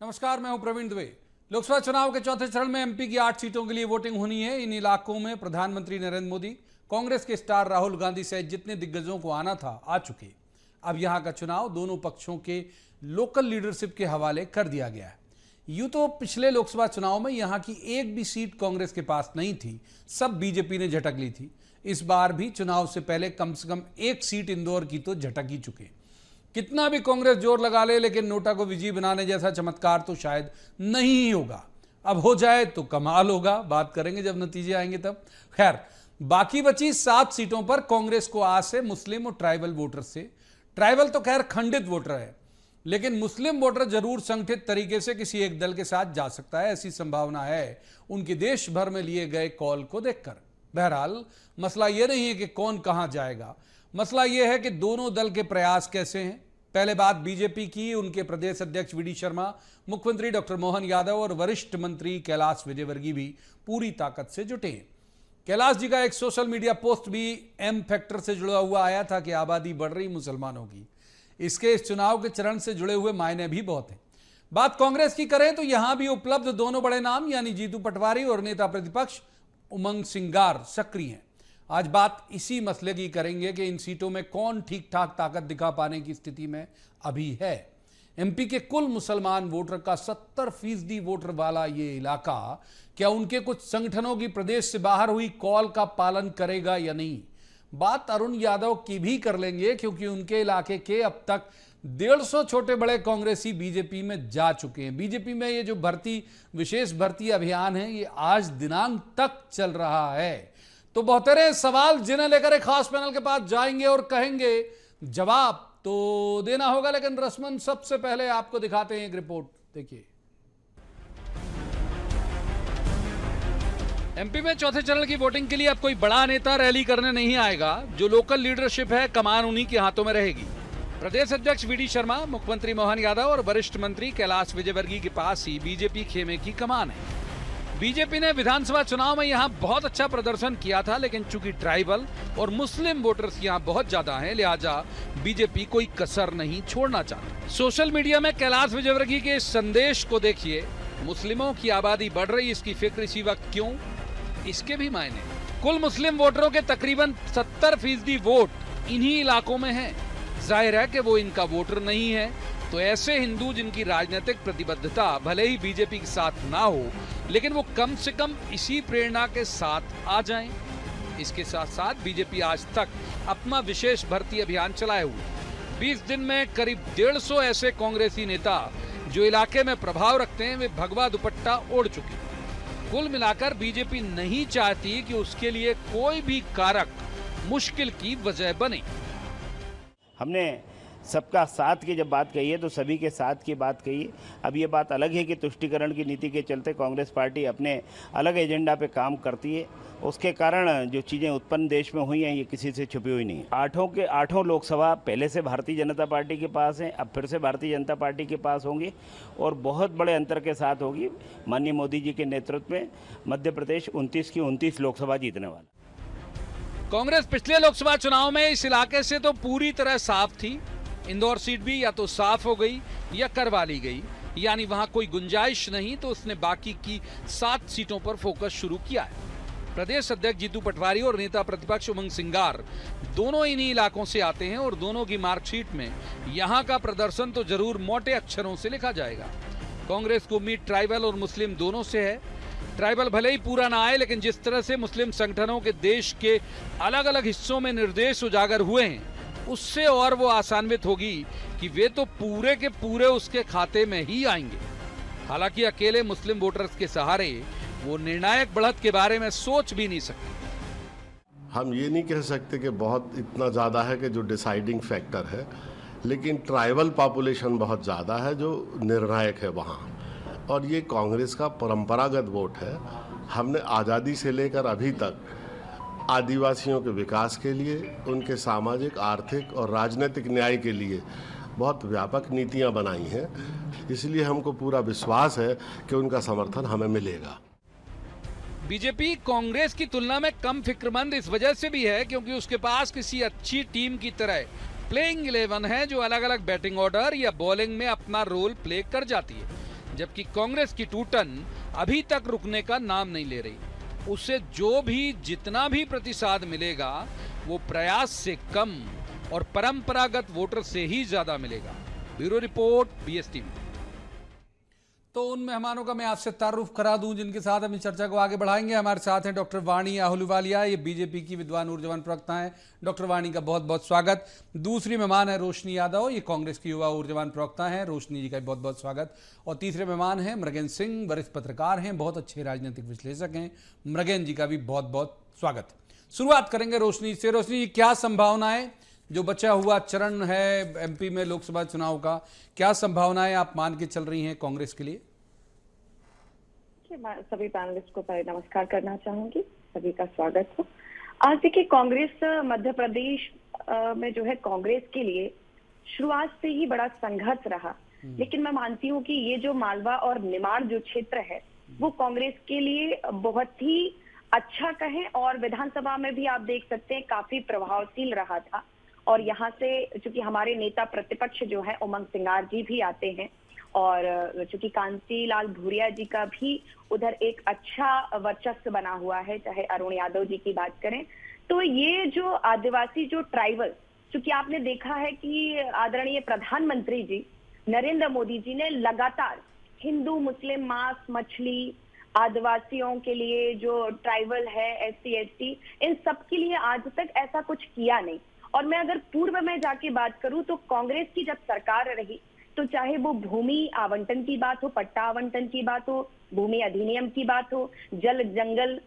नमस्कार, मैं हूं प्रवीण दुबे। लोकसभा चुनाव के चौथे चरण में एमपी की 8 सीटों के लिए वोटिंग होनी है। इन इलाकों में प्रधानमंत्री नरेंद्र मोदी, कांग्रेस के स्टार राहुल गांधी सहित जितने दिग्गजों को आना था आ चुके। अब यहां का चुनाव दोनों पक्षों के लोकल लीडरशिप के हवाले कर दिया गया है। यूं तो पिछले लोकसभा चुनाव में यहां की एक भी सीट कांग्रेस के पास नहीं थी, सब बीजेपी ने झटक ली थी। इस बार भी चुनाव से पहले कम से कम एक सीट इंदौर की तो झटक ही चुके। कितना भी कांग्रेस जोर लगा ले, लेकिन नोटा को विजयी बनाने जैसा चमत्कार तो शायद नहीं ही होगा। अब हो जाए तो कमाल होगा, बात करेंगे जब नतीजे आएंगे तब। खैर, बाकी बची 7 सीटों पर कांग्रेस को आस है मुस्लिम और ट्राइबल वोटर से। ट्राइबल तो खैर खंडित वोटर है, लेकिन मुस्लिम वोटर जरूर संगठित तरीके से किसी एक दल के साथ जा सकता है, ऐसी संभावना है उनके देश भर में लिए गए कॉल को देखकर। बहरहाल, मसला यह नहीं है कि कौन कहां जाएगा, मसला यह है कि दोनों दल के प्रयास कैसे हैं। पहले बात बीजेपी की। उनके प्रदेश अध्यक्ष वीडी शर्मा, मुख्यमंत्री डॉक्टर मोहन यादव और वरिष्ठ मंत्री कैलाश विजयवर्गीय भी पूरी ताकत से जुटे हैं। कैलाश जी का एक सोशल मीडिया पोस्ट भी एम फैक्टर से जुड़ा हुआ आया था कि आबादी बढ़ रही मुसलमानों की। इसके इस चुनाव के चरण से जुड़े हुए मायने भी बहुत हैं। बात कांग्रेस की करें तो यहां भी उपलब्ध दोनों बड़े नाम यानी जीतू पटवारी और नेता प्रतिपक्ष उमंग सिंगार सक्रिय हैं। आज बात इसी मसले की करेंगे कि इन सीटों में कौन ठीक ठाक ताकत दिखा पाने की स्थिति में अभी है। एमपी के कुल मुसलमान वोटर का 70% वोटर वाला ये इलाका क्या उनके कुछ संगठनों की प्रदेश से बाहर हुई कॉल का पालन करेगा या नहीं। बात अरुण यादव की भी कर लेंगे, क्योंकि उनके इलाके के अब तक 150 छोटे बड़े कांग्रेसी बीजेपी में जा चुके हैं। बीजेपी में ये जो विशेष भर्ती अभियान है, ये आज दिनांक तक चल रहा है। तो बहुतेरे सवाल जिन्हें लेकर एक खास पैनल के पास जाएंगे और कहेंगे जवाब तो देना होगा, लेकिन रस्मन सबसे पहले आपको दिखाते हैं एक रिपोर्ट। देखिए, एमपी में चौथे चरण की वोटिंग के लिए अब कोई बड़ा नेता रैली करने नहीं आएगा। जो लोकल लीडरशिप है, कमान उन्हीं के हाथों में रहेगी। प्रदेश अध्यक्ष वीडी शर्मा, मुख्यमंत्री मोहन यादव और वरिष्ठ मंत्री कैलाश विजयवर्गीय के पास ही बीजेपी खेमे की कमान है। बीजेपी ने विधानसभा चुनाव में यहां बहुत अच्छा प्रदर्शन किया था, लेकिन चूंकि ट्राइबल और मुस्लिम वोटर्स यहां बहुत ज्यादा हैं, लिहाजा बीजेपी कोई कसर नहीं छोड़ना चाहती। सोशल मीडिया में कैलाश विजयवर्गीय के इस संदेश को देखिए, मुस्लिमों की आबादी बढ़ रही, इसकी फिक्र इसी वक्त क्यों, इसके भी मायने। कुल मुस्लिम वोटरों के तकरीबन 70% वोट इन्हीं इलाकों में है। जाहिर है कि वो इनका वोटर नहीं है, तो ऐसे हिंदू जिनकी राजनीतिक प्रतिबद्धता भले ही बीजेपी के साथ ना हो, लेकिन वो कम से कम इसी प्रेरणा के साथ आ जाएं। इसके साथ साथ बीजेपी आज तक अपना विशेष भर्ती अभियान चलाए हुए 20 दिन में करीब 150 ऐसे कांग्रेसी नेता जो इलाके में प्रभाव रखते हैं, वे भगवा दुपट्टा ओढ़ चुके। कुल मिलाकर बीजेपी नहीं चाहती कि उसके लिए कोई भी कारक मुश्किल की वजह बने। हमने सबका साथ की जब बात कही है तो सभी के साथ की बात कही है। अब ये बात अलग है कि तुष्टीकरण की नीति के चलते कांग्रेस पार्टी अपने अलग एजेंडा पे काम करती है, उसके कारण जो चीज़ें उत्पन्न देश में हुई हैं ये किसी से छुपी हुई नहीं है। 8 के 8 लोकसभा पहले से भारतीय जनता पार्टी के पास हैं, अब फिर से भारतीय जनता पार्टी के पास होंगी और बहुत बड़े अंतर के साथ होगी। माननीय मोदी जी के नेतृत्व में मध्य प्रदेश 29 की 29 लोकसभा जीतने वाला। कांग्रेस पिछले लोकसभा चुनाव में इस इलाके से तो पूरी तरह साफ थी। इंदौर सीट भी या तो साफ हो गई या करवा ली गई, यानी वहां कोई गुंजाइश नहीं, तो उसने बाकी की 7 सीटों पर फोकस शुरू किया है। प्रदेश अध्यक्ष जीतू पटवारी और नेता प्रतिपक्ष उमंग सिंगार दोनों इन्हीं इलाकों से आते हैं और दोनों की मार्कशीट में यहां का प्रदर्शन तो जरूर मोटे अक्षरों से लिखा जाएगा। कांग्रेस को उम्मीद ट्राइबल और मुस्लिम दोनों से है। ट्राइबल भले ही पूरा ना आए, लेकिन जिस तरह से मुस्लिम संगठनों के देश के अलग अलग हिस्सों में निर्देश उजागर हुए हैं, उससे और वो आसान्वित होगी कि वे तो पूरे के पूरे उसके खाते में ही आएंगे। हालांकि अकेले मुस्लिम वोटर्स के सहारे वो निर्णायक बढ़त के बारे में सोच भी नहीं सकते। हम ये नहीं कह सकते कि बहुत इतना ज़्यादा है कि जो डिसाइडिंग फैक्टर है, लेकिन ट्राइबल पॉपुलेशन बहुत ज़्यादा है जो निर्णायक है वहाँ, और ये कांग्रेस का परंपरागत वोट है। हमने आज़ादी से लेकर अभी तक आदिवासियों के विकास के लिए, उनके सामाजिक, आर्थिक और राजनीतिक न्याय के लिए बहुत व्यापक नीतियां बनाई हैं। इसलिए हमको पूरा विश्वास है कि उनका समर्थन हमें मिलेगा। बीजेपी कांग्रेस की तुलना में कम फिक्रमंद इस वजह से भी है क्योंकि उसके पास किसी अच्छी टीम की तरह प्लेइंग 11 है जो अलग अलग बैटिंग ऑर्डर या बॉलिंग में अपना रोल प्ले कर जाती है। जबकि कांग्रेस की टूटन अभी तक रुकने का नाम नहीं ले रही। उसे जो भी जितना भी प्रतिसाद मिलेगा वो प्रयास से कम और परंपरागत वोटर से ही ज्यादा मिलेगा। Bureau report, BSTV। तो उन मेहमानों का मैं आपसे तारुफ करा दूं जिनके साथ हम इस चर्चा को आगे बढ़ाएंगे। हमारे साथ हैं डॉक्टर वाणी आहलूवालिया, ये बीजेपी की विद्वान ऊर्जावान प्रवक्ता हैं। डॉक्टर वाणी का बहुत बहुत स्वागत। दूसरी मेहमान है रोशनी यादव, ये कांग्रेस की युवा ऊर्जावान प्रवक्ता हैं। रोशनी जी का बहुत बहुत स्वागत। और तीसरे मेहमान हैं मृगेन सिंह, वरिष्ठ पत्रकार हैं, बहुत अच्छे राजनीतिक विश्लेषक हैं। मृगेन जी का भी बहुत बहुत स्वागत। शुरुआत करेंगे रोशनी से। रोशनी जी, क्या संभावनाएं, जो बचा हुआ चरण है MP में लोकसभा चुनाव का, क्या संभावनाएं आप मान के चल रही हैं कांग्रेस के लिए? मैं सभी पैनलिस्ट को पहले नमस्कार करना चाहूंगी, सभी का स्वागत हो। आज देखिए, कांग्रेस मध्य प्रदेश में जो है, कांग्रेस के लिए शुरुआत से ही बड़ा संघर्ष रहा। लेकिन मैं मानती हूँ कि ये जो मालवा और निमाड़ जो क्षेत्र है वो कांग्रेस के लिए बहुत ही अच्छा कहें, और विधानसभा में भी आप देख सकते हैं काफी प्रभावशील रहा था। और यहाँ से चूंकि हमारे नेता प्रतिपक्ष जो है उमंग सिंगार जी भी आते हैं, और चूंकि कांतिलाल भूरिया जी का भी उधर एक अच्छा वर्चस्व बना हुआ है, चाहे अरुण यादव जी की बात करें, तो ये जो आदिवासी जो ट्राइबल, चूंकि आपने देखा है कि आदरणीय प्रधानमंत्री जी नरेंद्र मोदी जी ने लगातार हिंदू मुस्लिम मांस मछली, आदिवासियों के लिए जो ट्राइबल है, SC ST, इन सब के लिए आज तक ऐसा कुछ किया नहीं। और मैं अगर पूर्व में जाके बात करूं तो कांग्रेस की जब सरकार रही तो चाहे वो भूमि आवंटन की बात हो, पट्टा आवंटन की बात हो, भूमि अधिनियम की बात हो, जंगल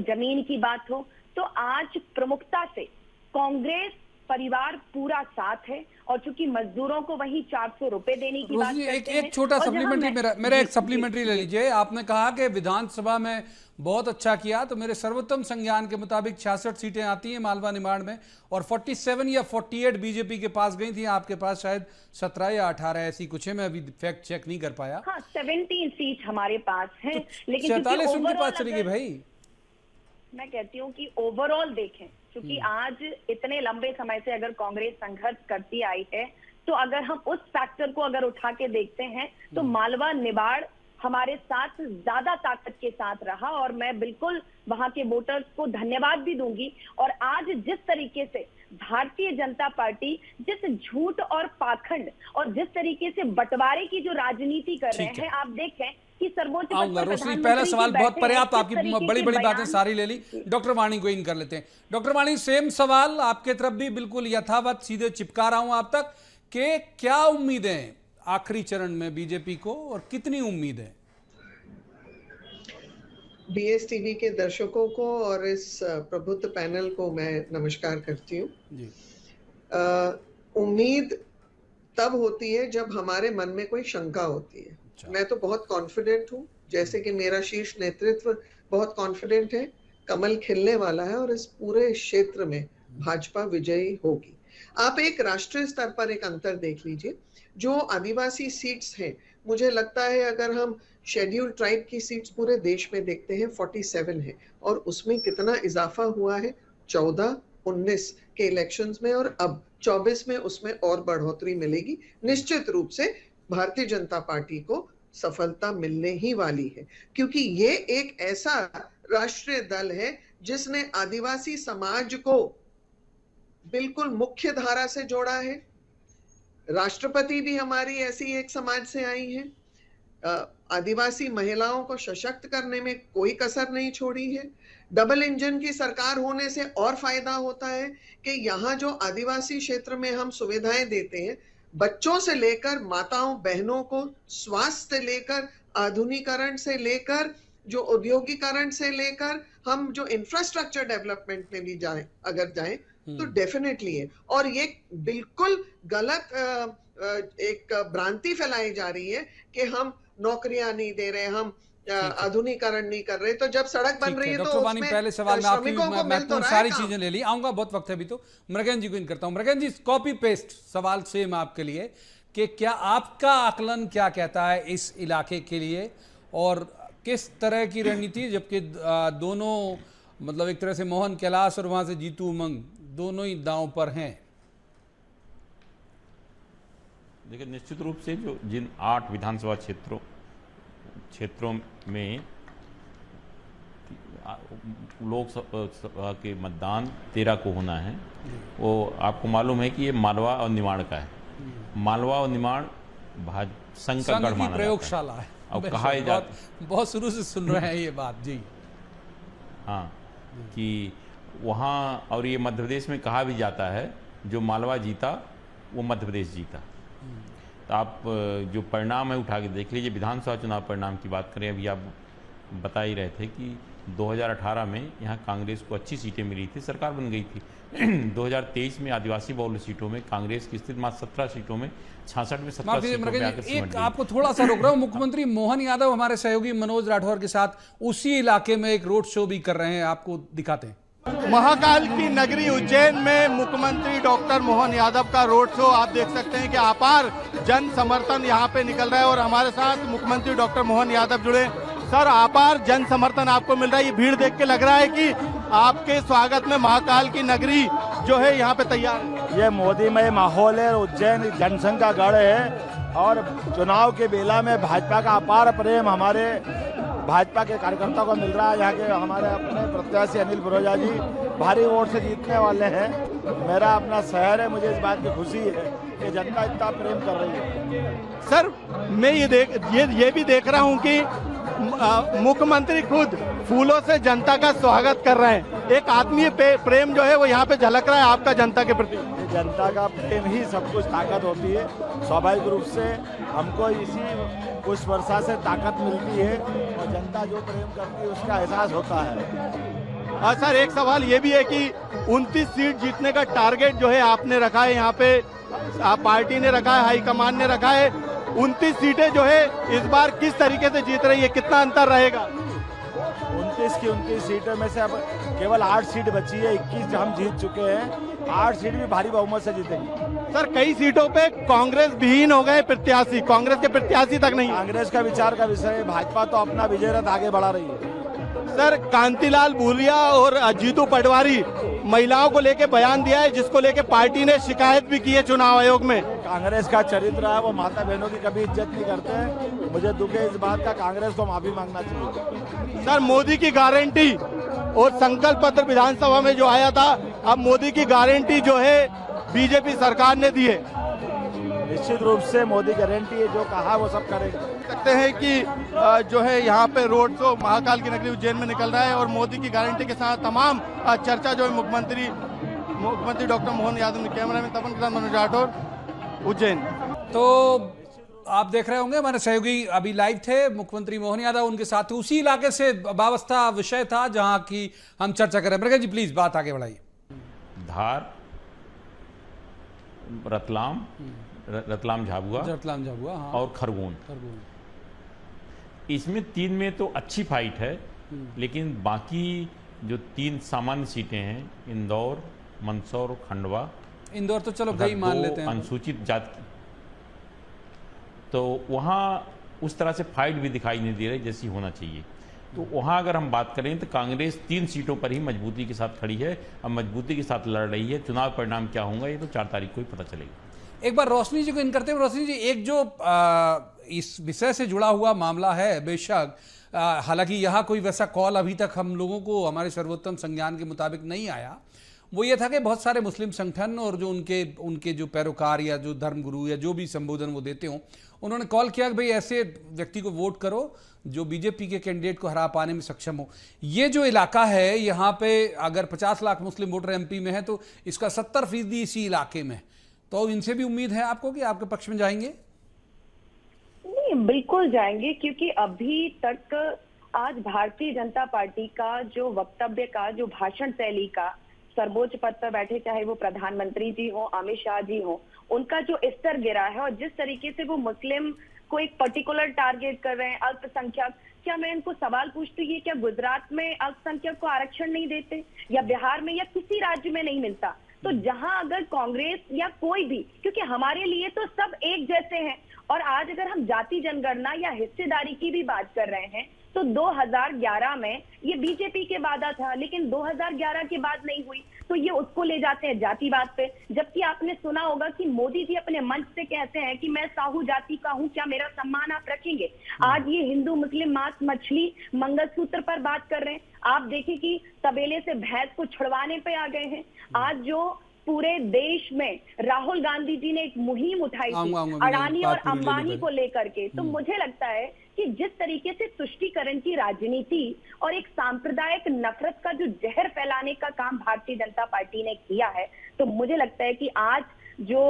जमीन की बात हो, तो आज प्रमुखता से कांग्रेस परिवार पूरा साथ है। और चूंकि मजदूरों को वही 400 रुपए देने की बात करते हैं। एक छोटा सप्लीमेंट्री, मेरा एक सप्लीमेंट्री ले लीजिए। आपने कहा कि विधानसभा में बहुत अच्छा किया, तो मेरे सर्वोत्तम संज्ञान के मुताबिक 66 सीटें आती हैं मालवा निमाड़ में, और 47 या 48 बीजेपी के पास गई थी। आपके पास शायद 17 या 18 ऐसी कुछ है, मैं अभी फैक्ट चेक नहीं कर पाया। हाँ, 17 सीट हमारे पास है, तो लेकिन 46 उनके पास चली गई भाई। मैं कहती हूँ कि ओवरऑल देखें, क्योंकि आज इतने लंबे समय से अगर कांग्रेस संघर्ष करती आई है, तो अगर हम उस फैक्टर को अगर उठा के देखते हैं तो मालवा निमाड़ हमारे साथ ज्यादा ताकत के साथ रहा। और मैं बिल्कुल वहां के वोटर्स को धन्यवाद भी दूंगी। और आज जिस तरीके से भारतीय जनता पार्टी जिस झूठ और पाखंड और जिस तरीके से बंटवारे की जो राजनीति कर रहे हैं, आप देखें कि सर्वोच्च रोशनी, पहला सवाल बहुत पर्याप्त, आपकी बड़ी बड़ी बातें सारी ले ली। डॉक्टर वाणी को इन कर लेते हैं। डॉक्टर वाणी, सेम सवाल आपके तरफ भी बिल्कुल यथावत सीधे चिपका रहा हूं आप तक, कि क्या उम्मीदें आखिरी चरण में बीजेपी को, और कितनी उम्मीद है? BSTV के दर्शकों को और इस प्रबुद्ध पैनल को मैं नमस्कार करती हूँ। उम्मीद तब होती है जब हमारे मन में कोई शंका होती है। मैं तो बहुत कॉन्फिडेंट हूँ, जैसे कि मेरा शीर्ष नेतृत्व बहुत कॉन्फिडेंट है, कमल खिलने वाला है और इस पूरे क्षेत्र में भाजपा विजयी होगी। आप एक राष्ट्रीय स्तर पर एक अंतर देख लीजिए, जो आदिवासी सीट्स हैं, मुझे लगता है अगर हम शेड्यूल्ड ट्राइब की सीट्स पूरे देश में देखते हैं 47 है, और उसमें कितना इजाफा हुआ है 14-19 के इलेक्शंस में, और अब 24 में उसमें और बढ़ोतरी मिलेगी। निश्चित रूप से भारतीय जनता पार्टी को सफलता मिलने ही वाली है, क्योंकि ये एक ऐसा राष्ट्रीय दल है जिसने आदिवासी समाज को बिल्कुल मुख्य धारा से जोड़ा है। राष्ट्रपति भी हमारी ऐसी एक समाज से आई है। आदिवासी महिलाओं को सशक्त करने में कोई कसर नहीं छोड़ी है। डबल इंजन की सरकार होने से और फायदा होता है कि यहाँ जो आदिवासी क्षेत्र में हम सुविधाएं देते हैं, बच्चों से लेकर माताओं बहनों को, स्वास्थ्य से लेकर आधुनिकीकरण से लेकर जो औद्योगिकरण से लेकर हम जो इंफ्रास्ट्रक्चर डेवलपमेंट में भी जाएं, अगर जाएं तो डेफिनेटली है। और ये बिल्कुल गलत एक भ्रांति फैलाई जा रही है कि हम नौकरियां नहीं दे रहे, हम आधुनिकीकरण नहीं कर रहे। तो जब सड़क बन रही है तो उसमें पहले सवाल में आपकी महत्वपूर्ण सारी चीजें ले ली, आऊंगा, बहुत वक्त है अभी। तो मृगेन जी को इन करता हूं। मृगेन जी, कॉपी पेस्ट सवाल सेम आपके लिए, कि क्या आपका आकलन क्या कहता है इस इलाके के लिए, और किस तरह की रणनीति, जबकि दोनों, मतलब एक तरह से मोहन कैलाश और वहां से जीतू उमंग दोनों ही दांव पर हैं? देखिए, निश्चित रूप से जो जिन 8 विधानसभा क्षेत्रों में लोकसभा के मतदान 13 को होना है, वो आपको मालूम है कि ये मालवा और निमाड़ का है। मालवा और निमाड़ संघ का गढ़ माना प्रयोगशाला है। और कहा जाता, बहुत शुरू से सुन रहे हैं ये बात जी। हाँ, कि वहाँ, और ये मध्य प्रदेश में कहा भी जाता है जो मालवा जीता वो मध्य प्रदेश जीता। तो आप जो परिणाम है उठा के देख लीजिए। विधानसभा चुनाव परिणाम की बात करें, अभी आप बता ही रहे थे कि 2018 में यहाँ कांग्रेस को अच्छी सीटें मिली थी, सरकार बन गई थी। 2023 में आदिवासी बहुल सीटों में कांग्रेस की स्थिति मात्र 17 सीटों में 66 में 17 सीटों पे आकर सिमट गई। आपको थोड़ा सा रोक रहा हूँ। मुख्यमंत्री मोहन यादव हमारे सहयोगी मनोज राठौर के साथ उसी इलाके में एक रोड शो भी कर रहे हैं, आपको दिखाते हैं। महाकाल की नगरी उज्जैन में मुख्यमंत्री डॉक्टर मोहन यादव का रोड शो आप देख सकते हैं कि अपार जन समर्थन यहाँ पे निकल रहा है और हमारे साथ मुख्यमंत्री डॉक्टर मोहन यादव जुड़े। सर, अपार जन समर्थन आपको मिल रहा है, ये भीड़ देख के लग रहा है कि आपके स्वागत में महाकाल की नगरी जो है यहाँ पे तैयार है। ये मोदीमय माहौल है, उज्जैन जनसंघ का गढ़ है और चुनाव के बेला में भाजपा का अपार प्रेम हमारे भाजपा के कार्यकर्ताओं को मिल रहा है। यहाँ के हमारे अपने प्रत्याशी अनिल बरोजा जी भारी वोट से जीतने वाले हैं। मेरा अपना शहर है, मुझे इस बात की खुशी है कि जनता इतना प्रेम कर रही है। सर, मैं ये भी देख रहा हूँ कि मुख्यमंत्री खुद फूलों से जनता का स्वागत कर रहे हैं। एक आत्मीय प्रेम जो है वो यहाँ पे झलक रहा है आपका जनता के प्रति। जनता का प्रेम ही सब कुछ ताकत होती है। स्वाभाविक रूप से हमको इसी पुष्प वर्षा से ताकत मिलती है और जनता जो प्रेम करती है उसका एहसास होता है। और सर, एक सवाल ये भी है कि 29 सीट जीतने का टारगेट जो है आपने रखा है, यहाँ पे पार्टी ने रखा है, हाईकमान ने रखा है। 29 सीटें जो है इस बार किस तरीके से जीत रही है, कितना अंतर रहेगा? 29 की 29 सीटों में से अब केवल 8 सीट बची है, 21 हम जीत चुके हैं। 8 सीट भी भारी बहुमत से जीतेंगे। सर, कई सीटों पे कांग्रेस विहीन हो गए प्रत्याशी, कांग्रेस के प्रत्याशी तक नहीं। कांग्रेस का विचार का विषय है, भाजपा तो अपना विजय रथ आगे बढ़ा रही है। सर, कांतिलाल भूरिया और जीतू पटवारी महिलाओं को लेके बयान दिया है, जिसको लेके पार्टी ने शिकायत भी की है चुनाव आयोग में। कांग्रेस का चरित्र है, वो माता बहनों की कभी इज्जत नहीं करते हैं। मुझे दुख है इस बात का, कांग्रेस को माफी मांगना चाहिए। सर, मोदी की गारंटी और संकल्प पत्र विधानसभा में जो आया था, अब मोदी की गारंटी जो है बीजेपी सरकार ने दी है। निश्चित रूप से मोदी गारंटी है, जो कहा वो सब करेगा। सकते हैं कि जो है यहाँ पे रोड शो महाकाल की नगरी उज्जैन में निकल रहा है और मोदी की गारंटी के साथ तमाम चर्चा जो है मुख्यमंत्री डॉक्टर मोहन यादव ने। कैमरा में तपन के साथ मनोज राठौर, उज्जैन। तो आप देख रहे होंगे हमारे सहयोगी अभी लाइव थे, मुख्यमंत्री मोहन यादव उनके साथ उसी इलाके से वाबस्ता विषय था जहां की हम चर्चा करें। प्रज्ञा जी प्लीज बात आगे बढ़ाइए। धार, रतलाम झाबुआ हाँ। और खरगोन। इसमें 3 में तो अच्छी फाइट है, लेकिन बाकी जो 3 सामान्य सीटें हैं, इंदौर, मंदसौर, खंडवा। इंदौर तो चलो गई मान लेते हैं, अनुसूचित जाति, तो वहाँ उस तरह से फाइट भी दिखाई नहीं दे रही जैसी होना चाहिए। तो वहाँ अगर हम बात करें तो कांग्रेस 3 सीटों पर ही मजबूती के साथ खड़ी है और मजबूती के साथ लड़ रही है। चुनाव परिणाम क्या होगा ये तो 4 तारीख को ही पता चलेगा। एक बार रोशनी जी को इन करते हुए, रोशनी जी, एक जो इस विषय से जुड़ा हुआ मामला है, बेशक हालांकि यहाँ कोई वैसा कॉल अभी तक हम लोगों को हमारे सर्वोत्तम संज्ञान के मुताबिक नहीं आया, वो ये था कि बहुत सारे मुस्लिम संगठन और जो उनके जो पैरोकार या जो धर्मगुरु या जो भी संबोधन वो देते हों, उन्होंने कॉल किया कि भाई ऐसे व्यक्ति को वोट करो जो बीजेपी के कैंडिडेट को हरा पाने में सक्षम हो। ये जो इलाका है यहाँ पे अगर 50 लाख मुस्लिम वोटर एमपी में है तो इसका 70% इसी इलाके में, तो इनसे भी उम्मीद है आपको कि आपके पक्ष में जाएंगे? नहीं, बिल्कुल जाएंगे, क्योंकि अभी तक आज भारतीय जनता पार्टी का जो वक्तव्य का, जो भाषण शैली का, सर्वोच्च पद पर बैठे चाहे वो प्रधानमंत्री जी हो, अमित शाह जी हो, उनका जो स्तर गिरा है और जिस तरीके से वो मुस्लिम को एक पर्टिकुलर टारगेट कर रहे हैं, अल्पसंख्यक। क्या मैं इनको सवाल पूछती हूँ, क्या गुजरात में अल्पसंख्यक को आरक्षण नहीं देते, या बिहार में, या किसी राज्य में नहीं मिलता? तो जहां अगर कांग्रेस या कोई भी, क्योंकि हमारे लिए तो सब एक जैसे हैं, और आज अगर हम जाति जनगणना या हिस्सेदारी की भी बात कर रहे हैं तो 2011 में ये बीजेपी के वादा था, लेकिन 2011 के बाद नहीं हुई, तो ये उसको ले जाते हैं जातिवाद पे। जबकि आपने सुना होगा कि मोदी जी अपने मंच से कहते हैं कि मैं साहू जाति का हूं, क्या मेरा सम्मान आप रखेंगे। आज ये हिंदू मुस्लिम मांस मछली मंगलसूत्र पर बात कर रहे हैं। आप देखिए कि तबेले से भैंस को छुड़वाने पे आ गए हैं। आज जो पूरे देश में राहुल गांधी जी ने एक मुहिम उठाई थी अडानी और अंबानी को लेकर के, तो मुझे लगता है कि जिस तरीके से तुष्टीकरण की राजनीति और एक सांप्रदायिक नफरत का जो जहर फैलाने का काम भारतीय जनता पार्टी ने किया है, तो मुझे लगता है कि आज जो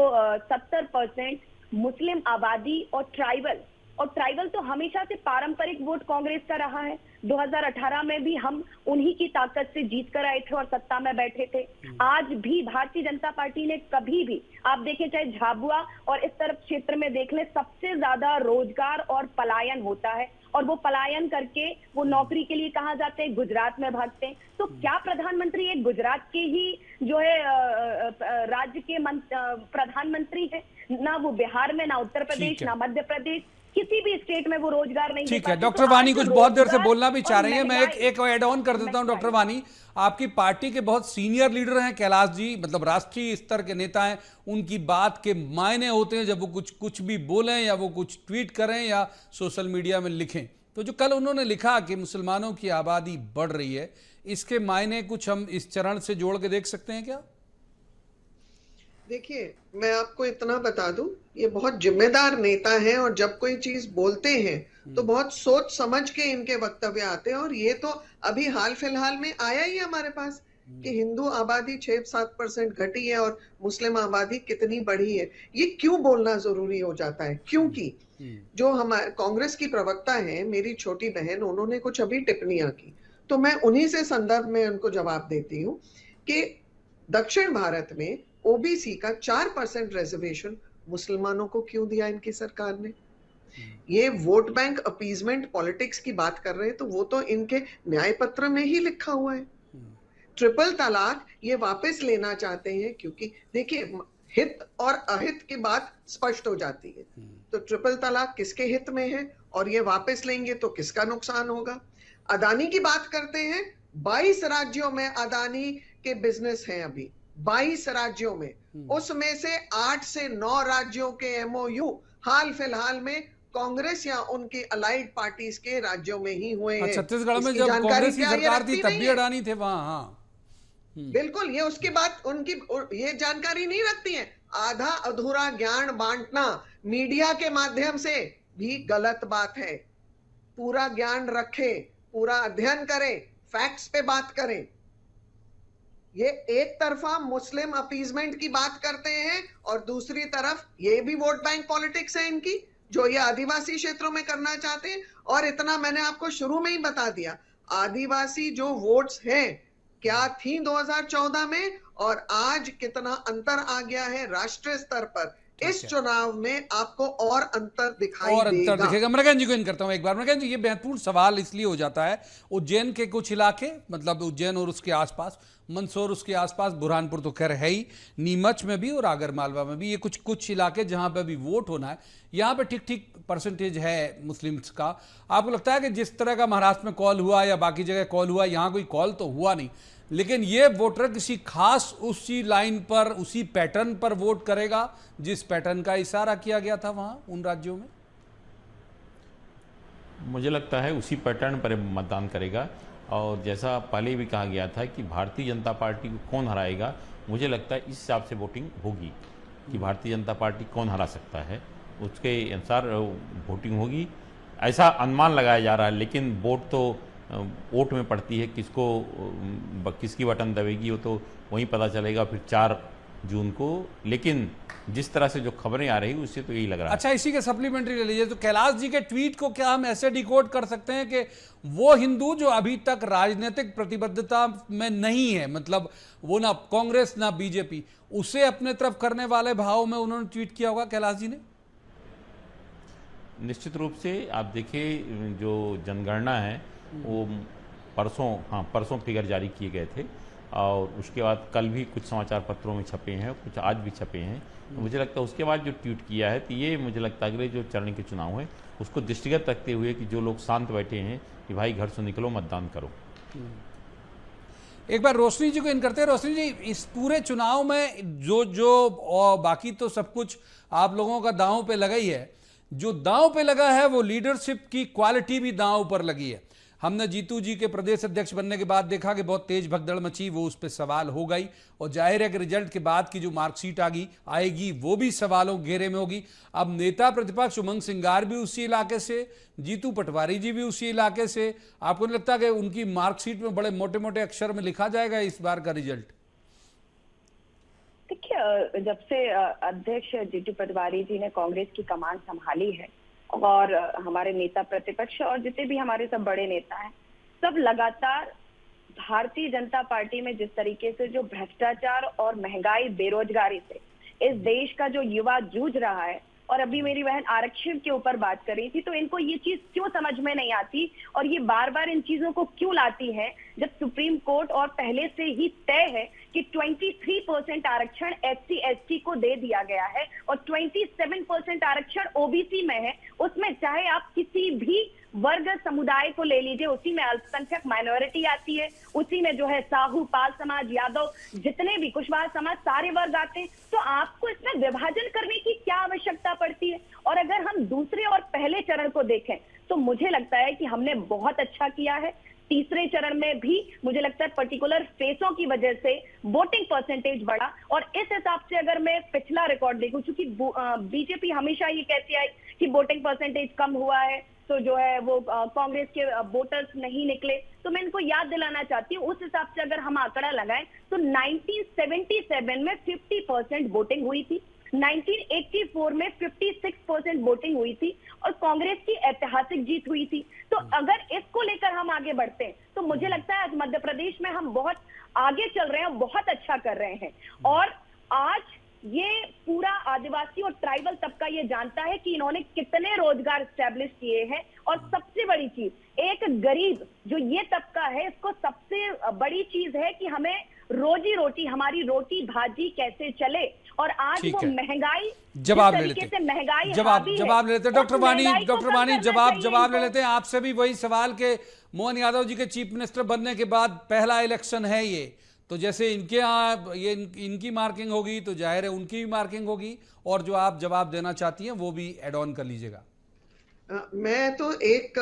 70% मुस्लिम आबादी और ट्राइबल तो हमेशा से पारंपरिक वोट कांग्रेस का रहा है। 2018 में भी हम उन्हीं की ताकत से जीत कर आए थे और सत्ता में बैठे थे। आज भी भारतीय जनता पार्टी ने कभी भी, आप देखें चाहे झाबुआ और इस तरफ क्षेत्र में देख ले, सबसे ज्यादा रोजगार और पलायन होता है, और वो पलायन करके वो नौकरी के लिए कहाँ जाते हैं, गुजरात में भागते हैं। तो क्या प्रधानमंत्री एक गुजरात के ही जो है राज्य के प्रधानमंत्री है? ना वो बिहार में, ना उत्तर प्रदेश, ना मध्य प्रदेश, किसी भी स्टेट में वो रोजगार नहीं। ठीक है डॉक्टर वानी, कुछ बहुत देर से बोलना भी चाह रही है, मैं एक ऐड ऑन कर देता हूं। डॉक्टर वानी, आपकी पार्टी के बहुत सीनियर लीडर हैं कैलाश जी, मतलब राष्ट्रीय स्तर के नेता हैं, उनकी बात के मायने होते हैं जब वो कुछ भी बोलें या वो कुछ ट्वीट करें या सोशल मीडिया में लिखें। तो जो कल उन्होंने लिखा कि मुसलमानों की आबादी बढ़ रही है, इसके मायने कुछ हम इस चरण से जोड़ के देख सकते हैं क्या? देखिए, मैं आपको इतना बता दूं, ये बहुत जिम्मेदार नेता हैं और जब कोई चीज बोलते हैं तो बहुत सोच समझ के इनके वक्तव्य आते हैं। और ये तो अभी हाल फिलहाल में आया ही हमारे पास कि हिंदू आबादी 6-7% घटी है और मुस्लिम आबादी कितनी बढ़ी है। ये क्यों बोलना जरूरी हो जाता है? क्योंकि जो हमारे कांग्रेस की प्रवक्ता है, मेरी छोटी बहन, उन्होंने कुछ अभी टिप्पणियां की, तो मैं उन्हीं से संदर्भ में उनको जवाब देती हूँ कि दक्षिण भारत में ओबीसी का 4% रिजर्वेशन मुसलमानों को क्यों दिया इनकी सरकार ने? ये वोट बैंक अपीजमेंट पॉलिटिक्स की बात कर रहे हैं, तो वो तो इनके न्याय पत्र में ही लिखा हुआ है। ट्रिपल तलाक ये वापस लेना चाहते हैं, क्योंकि देखिए हित और अहित की बात स्पष्ट हो जाती है। तो ट्रिपल तलाक किसके हित में है और ये वापस लेंगे तो किसका नुकसान होगा? अदानी की बात करते हैं, 22 राज्यों में अदानी के बिजनेस हैं अभी, 22 राज्यों में, उसमें से 8 से 9 राज्यों के एमओयू हाल फिलहाल में कांग्रेस या उनकी अलाइड पार्टीज के राज्यों में ही हुए हैं। छत्तीसगढ़ में जब कांग्रेस की सरकार थी तब भी अडानी थे वहां। हाँ बिल्कुल, ये उसके बाद उनकी ये जानकारी नहीं रखती है। आधा अधूरा ज्ञान बांटना मीडिया के माध्यम से भी गलत बात है। पूरा ज्ञान रखें, पूरा अध्ययन करें, फैक्ट्स पे बात करें। ये एक तरफा मुस्लिम अपीजमेंट की बात करते हैं और दूसरी तरफ ये भी वोट बैंक पॉलिटिक्स है इनकी, जो ये आदिवासी क्षेत्रों में करना चाहते हैं। और इतना मैंने आपको शुरू में ही बता दिया, आदिवासी जो वोट्स हैं क्या थी 2014 में और आज कितना अंतर आ गया है राष्ट्रीय स्तर पर। इस चुनाव में आपको और अंतर दिखेगा। मृगन जी को इन करता हूं एक बार। मृगन जी, ये महत्वपूर्ण सवाल इसलिए हो जाता है, उज्जैन के कुछ इलाके, मतलब उज्जैन और उसके आसपास, मंदसौर उसके आसपास, बुरहानपुर तो खैर है ही, नीमच में भी और आगर मालवा में भी, ये कुछ इलाके जहां पे अभी वोट होना है, यहाँ पे ठीक परसेंटेज है मुस्लिम्स का। आपको लगता है कि जिस तरह का महाराष्ट्र में कॉल हुआ या बाकी जगह कॉल हुआ, यहाँ कोई कॉल तो हुआ नहीं, लेकिन ये वोटर किसी खास उसी लाइन पर, उसी पैटर्न पर वोट करेगा जिस पैटर्न का इशारा किया गया था वहां उन राज्यों में? मुझे लगता है उसी पैटर्न पर मतदान करेगा। और जैसा पहले भी कहा गया था कि भारतीय जनता पार्टी को कौन हराएगा, मुझे लगता है इस हिसाब से वोटिंग होगी कि भारतीय जनता पार्टी कौन हरा सकता है, उसके अनुसार वोटिंग होगी। ऐसा अनुमान लगाया जा रहा है, लेकिन वोट तो वोट में पड़ती है, किसकी बटन दबेगी वो तो वहीं पता चलेगा फिर 4 जून को। लेकिन जिस तरह से जो खबरें आ रही उससे तो यही लग रहा है। अच्छा, इसी के सप्लीमेंट्री ले लीजिए, तो कैलाश जी के ट्वीट को क्या हम ऐसे डिकोड कर सकते हैं कि वो हिंदू जो अभी तक राजनीतिक प्रतिबद्धता में नहीं है, मतलब वो ना कांग्रेस ना बीजेपी, उसे अपने तरफ करने वाले भाव में उन्होंने ट्वीट किया होगा कैलाश जी ने? निश्चित रूप से आप देखिए, जो जनगणना है वो परसों फिगर जारी किए गए थे, और उसके बाद कल भी कुछ समाचार पत्रों में छपे हैं, कुछ आज भी छपे हैं। तो मुझे लगता है उसके बाद जो ट्वीट किया है, तो ये मुझे लगता है अगले जो चरण के चुनाव है उसको दृष्टिगत रखते हुए कि जो लोग शांत बैठे हैं कि भाई घर से निकलो, मतदान करो। एक बार रोशनी जी को इन करते हैं। रोशनी जी, इस पूरे चुनाव में जो और बाकी तो सब कुछ आप लोगों का दांव पे लगा ही है, जो दांव पे लगा है वो लीडरशिप की क्वालिटी भी दांव पर लगी है। हमने जीतू जी के प्रदेश अध्यक्ष बनने के बाद देखा कि बहुत तेज भगदड़ मची, वो उस पर सवाल हो गई, और जाहिर है कि रिजल्ट के बाद की जो मार्कशीट आएगी वो भी सवालों घेरे में होगी। अब नेता प्रतिपक्ष उमंग सिंगार भी उसी इलाके से, जीतू पटवारी जी भी उसी इलाके से, आपको नहीं लगता कि उनकी मार्कशीट में बड़े मोटे मोटे अक्षर में लिखा जाएगा इस बार का रिजल्ट? देखिए, जब से अध्यक्ष जीतू पटवारी जी ने कांग्रेस की कमान संभाली है और हमारे नेता प्रतिपक्ष और जितने भी हमारे सब बड़े नेता हैं, सब लगातार भारतीय जनता पार्टी में जिस तरीके से जो भ्रष्टाचार और महंगाई, बेरोजगारी से इस देश का जो युवा जूझ रहा है, और अभी मेरी बहन आरक्षण के ऊपर बात कर रही थी, तो इनको ये चीज क्यों समझ में नहीं आती और ये बार बार इन चीजों को क्यों लाती है, जब सुप्रीम कोर्ट और पहले से ही तय है कि 23% आरक्षण SC/ST को दे दिया गया है और 27% आरक्षण OBC में है। उसमें चाहे आप किसी भी वर्ग समुदाय को ले लीजिए, उसी में अल्पसंख्यक माइनॉरिटी आती है, उसी में जो है साहू, पाल समाज, यादव, जितने भी कुशवाहा समाज, सारे वर्ग आते हैं। तो आपको इसमें विभाजन करने की क्या आवश्यकता पड़ती है? और अगर हम दूसरे और पहले चरण को देखें तो मुझे लगता है कि हमने बहुत अच्छा किया है। तीसरे चरण में भी मुझे लगता है पर्टिकुलर फेसों की वजह से वोटिंग परसेंटेज बढ़ा, और इस हिसाब से अगर मैं पिछला रिकॉर्ड देखूं, क्योंकि बीजेपी हमेशा ये कहती आई कि वोटिंग परसेंटेज कम हुआ है तो जो है वो कांग्रेस के वोटर्स नहीं निकले, तो मैं इनको याद दिलाना चाहती हूँ, उस हिसाब से अगर हम आंकड़ा लगाएं तो 1977 में 50% वोटिंग हुई थी, 1984 में 56% वोटिंग हुई थी और कांग्रेस की ऐतिहासिक जीत हुई थी। तो अगर इसको लेकर हम आगे बढ़ते हैं तो मुझे लगता है आज मध्य प्रदेश में हम बहुत आगे चल रहे हैं, बहुत अच्छा कर रहे हैं। और आज ये पूरा आदिवासी और ट्राइबल तबका ये जानता है कि इन्होंने कितने रोजगार स्टैब्लिश किए हैं, और सबसे बड़ी चीज, एक गरीब जो ये तबका है, इसको सबसे बड़ी चीज है कि हमें रोजी रोटी, हमारी रोटी भाजी कैसे चले। और आज वो महंगाई, जवाब ले लेते महंगाई जवाब ले लेते डॉक्टर वानी जवाब ले लेते हैं आपसे भी वही सवाल के मोहन यादव जी के चीफ मिनिस्टर बनने के बाद पहला इलेक्शन है ये, तो जैसे इनके यहाँ ये इनकी मार्किंग होगी तो जाहिर है उनकी भी मार्किंग होगी, और जो आप जवाब देना चाहती हैं वो भी एड ऑन कर लीजिएगा। मैं तो एक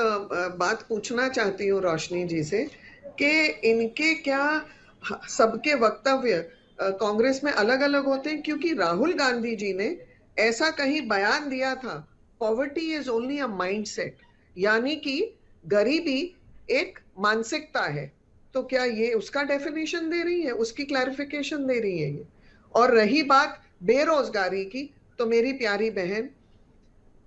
बात पूछना चाहती हूँ रोशनी जी से कि इनके क्या सबके वक्तव्य कांग्रेस में अलग अलग होते हैं, क्योंकि राहुल गांधी जी ने ऐसा कहीं बयान दिया था, poverty is only a mindset, यानी कि गरीबी एक मानसिकता है। तो क्या ये उसका डेफिनेशन दे रही है, उसकी क्लैरिफिकेशन दे रही है ये? और रही बात बेरोजगारी की, तो मेरी प्यारी बहन,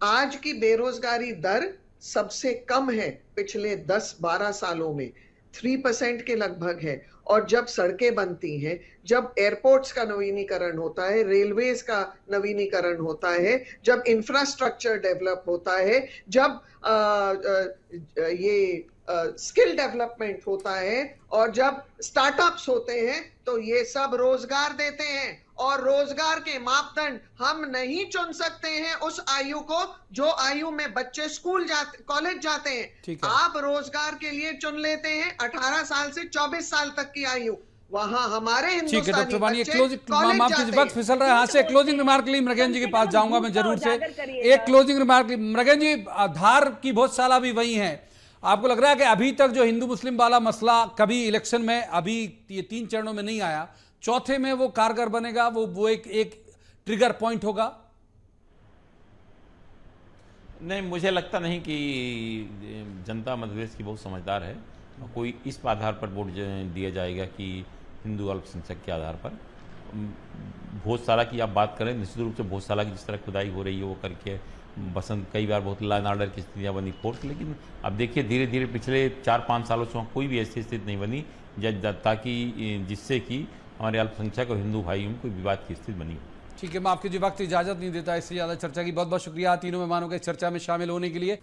आज की बेरोजगारी दर सबसे कम है पिछले 10-12 सालों में, 3% के लगभग है। और जब सड़कें बनती हैं, जब एयरपोर्ट्स का नवीनीकरण होता है, रेलवेज का नवीनीकरण होता है, जब इंफ्रास्ट्रक्चर डेवलप होता है, जब ये स्किल डेवलपमेंट होता है और जब स्टार्टअप्स होते हैं, तो ये सब रोजगार देते हैं। और रोजगार के मापदंड हम नहीं चुन सकते हैं उस आयु को जो आयु में बच्चे स्कूल जाते, कॉलेज जाते हैं। आप रोजगार के लिए चुन लेते हैं 18 साल से 24 साल तक की आयु, वहां हमारे डॉक्टर वानी वक्त फिसल रहा है यहाँ से। क्लोजिंग रिमार्क के लिए मृगेन जी के पास जाऊंगा मैं जरूर से, एक क्लोजिंग रिमार्क। मृगेन जी, धार की बहुत साल भी वही है, आपको लग रहा है कि अभी तक जो हिंदू मुस्लिम वाला मसला कभी इलेक्शन में, अभी ये 3 चरणों में नहीं आया, चौथे में वो कारगर बनेगा, वो एक ट्रिगर पॉइंट होगा? नहीं, मुझे लगता नहीं कि जनता मध्य प्रदेश की बहुत समझदार है, कोई इस आधार पर वोट दिया जाएगा कि हिंदू अल्पसंख्यक के आधार पर। भोजशाला की आप बात करें, निश्चित रूप से भोजशाला की जिस तरह खुदाई हो रही है वो करके बसंत कई बार बहुत लॉ एंड ऑर्डर की स्थितियाँ बनी फोर्स, लेकिन अब देखिए धीरे धीरे पिछले 4-5 सालों से कोई भी ऐसी स्थिति नहीं बनी ताकि जिससे कि हमारे अल्पसंख्यक और हिंदू भाइयों में कोई विवाद की स्थिति बनी। ठीक है, मैं आपके जो वक्त इजाजत नहीं देता, इससे ज़्यादा चर्चा की। बहुत बहुत शुक्रिया तीनों मेहमानों के चर्चा में शामिल होने के लिए।